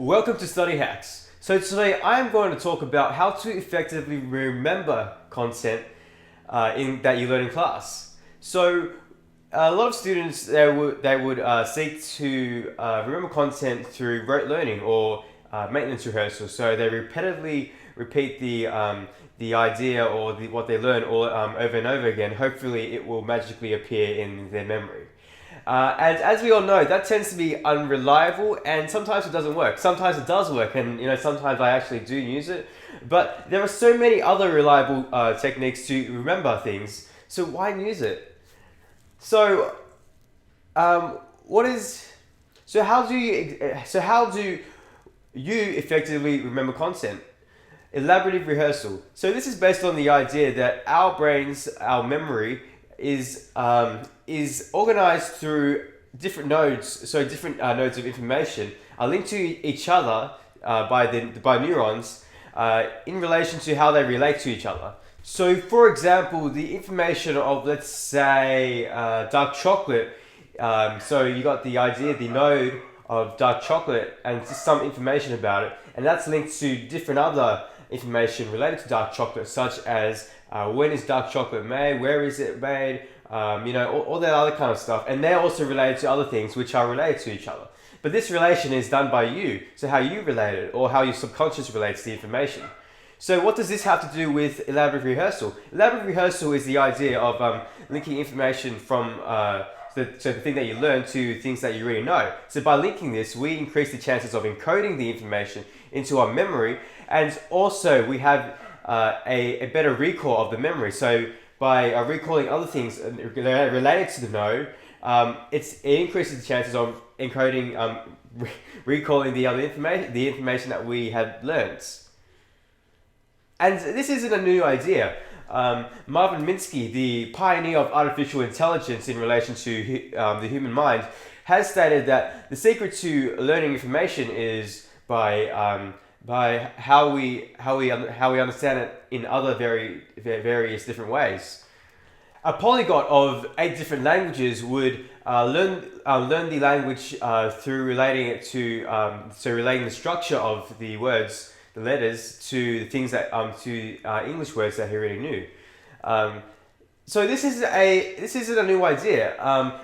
Welcome to Study Hacks. So today I am going to talk about how to effectively remember content that you learn in class. So a lot of students they would seek to remember content through rote learning or maintenance rehearsal. So they repetitively repeat the idea or what they learn all over and over again. Hopefully it will magically appear in their memory. And as we all know, that tends to be unreliable, and sometimes it doesn't work. Sometimes it does work, and sometimes I actually do use it. But there are so many other reliable techniques to remember things. So why use it? So, how do you effectively remember content? Elaborative rehearsal. So this is based on the idea that our brains, our memory, is organized through different nodes. So different nodes of information are linked to each other by neurons in relation to how they relate to each other. So, for example, the information of, let's say, dark chocolate. So you got the idea, the node of dark chocolate, and just some information about it, and that's linked to different other information related to dark chocolate, such as when is dark chocolate made, where is it made, all that other kind of stuff. And they're also related to other things which are related to each other. But this relation is done by you, so how you relate it, or how your subconscious relates to the information. So what does this have to do with elaborative rehearsal? Elaborative rehearsal is the idea of linking information from the thing that you learn to things that you already know. So by linking this, we increase the chances of encoding the information into our memory, and also we have a better recall of the memory. So by recalling other things related to the node, it increases the chances of encoding, recalling the information that we had learned. And this isn't a new idea. Marvin Minsky, the pioneer of artificial intelligence in relation to the human mind, has stated that the secret to learning information is by how we understand it in other various different ways. A polyglot of 8 different languages would learn the language through relating it to relating the structure of the words, the letters, to the things that to English words that he already knew. So this isn't a new idea,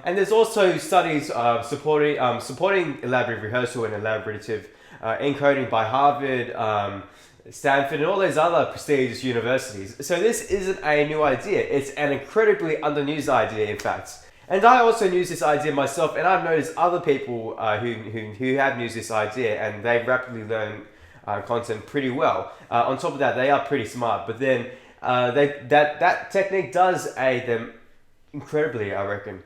and there's also studies supporting elaborative rehearsal and elaborative encoding by Harvard, Stanford, and all those other prestigious universities. So this isn't a new idea. It's an incredibly underused idea, in fact. And I also use this idea myself, and I've noticed other people who have used this idea, and they rapidly learn content pretty well. On top of that, they are pretty smart, but then that technique does aid them incredibly, I reckon.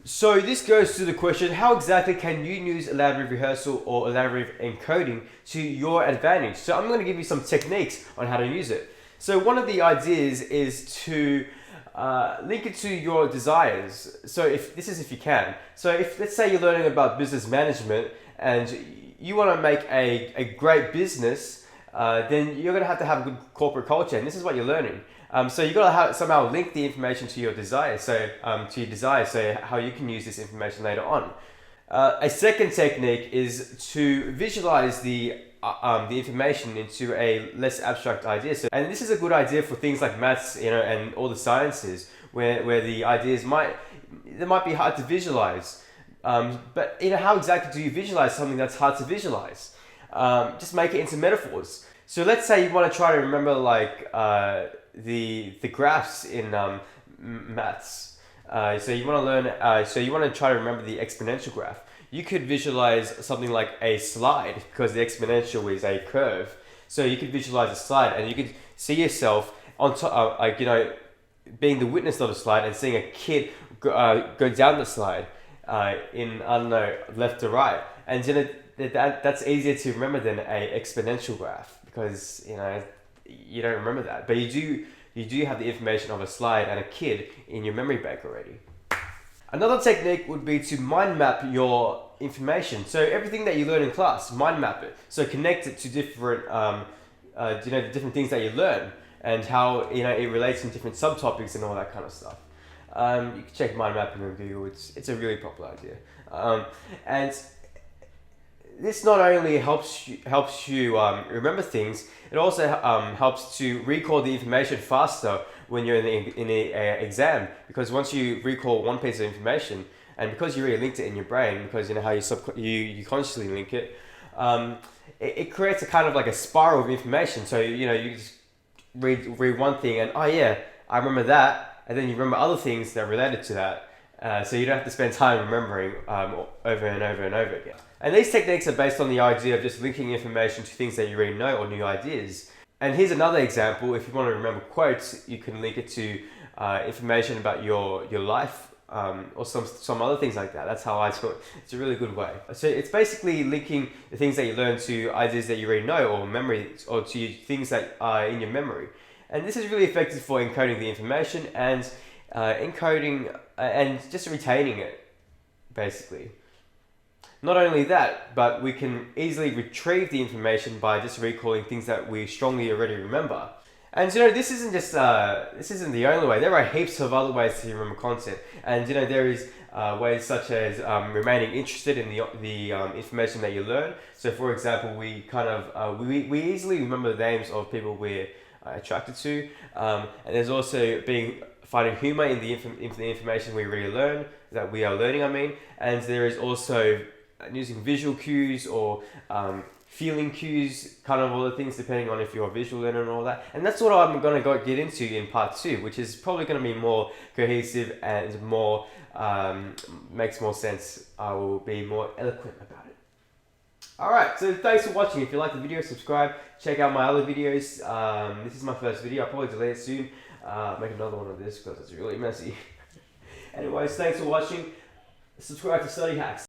So this goes to the question, how exactly can you use elaborative rehearsal or elaborative encoding to your advantage? So I'm going to give you some techniques on how to use it. So one of the ideas is to link it to your desires. So if you can. So if, let's say, you're learning about business management and you want to make a great business, then you're going to have a good corporate culture, and this is what you're learning. So you've got to somehow link the information to your desires, so how you can use this information later on. A second technique is to visualize the information into a less abstract idea. So, and this is a good idea for things like maths, and all the sciences, where the ideas might be hard to visualize. But how exactly do you visualize something that's hard to visualize? Just make it into metaphors. So let's say you want to try to remember the graphs in maths. So you want to learn. So you want to try to remember the exponential graph. You could visualize something like a slide, because the exponential is a curve. So you could visualize a slide, and you could see yourself on top, being the witness of a slide and seeing a kid go down the slide in, I don't know, left to right, and that's easier to remember than a exponential graph, because you don't remember that, but you do have the information of a slide and a kid in your memory bank already. Another technique would be to mind map your information. So everything that you learn in class, mind map it. So connect it to different the different things that you learn, and how it relates in different subtopics and all that kind of stuff. You can check mind mapping on Google. It's a really popular idea. And this not only helps you remember things, it also helps to recall the information faster when you're in the exam. Because once you recall one piece of information, and because you really linked it in your brain, because you know how you consciously link it, it creates a kind of like a spiral of information. So you just read one thing and, oh yeah, I remember that, and then you remember other things that are related to that. So you don't have to spend time remembering over and over and over again. And these techniques are based on the idea of just linking information to things that you already know or new ideas. And here's another example. If you want to remember quotes, you can link it to information about your life, or some other things like that. That's how I do it. It's a really good way. So it's basically linking the things that you learn to ideas that you already know, or memory, or to things that are in your memory. And this is really effective for encoding the information and encoding and just retaining it, basically. Not only that, but we can easily retrieve the information by just recalling things that we strongly already remember. And this isn't just this isn't the only way. There are heaps of other ways to remember content, and there is ways such as remaining interested in the information that you learn. So, for example, we kind of we easily remember the names of people we're attracted to, and there's also finding humor in the information we really learn, that we are learning. And there is also using visual cues or feeling cues, kind of all the things, depending on if you're a visual learner and all that. And that's what I'm going to get into in part 2, which is probably going to be more cohesive and more makes more sense. I will be more eloquent about it. Alright, so thanks for watching. If you like the video, subscribe. Check out my other videos. This is my first video. I'll probably delete it soon. Make another one of this because it's really messy. Anyways, thanks for watching. Subscribe to Study Hacks.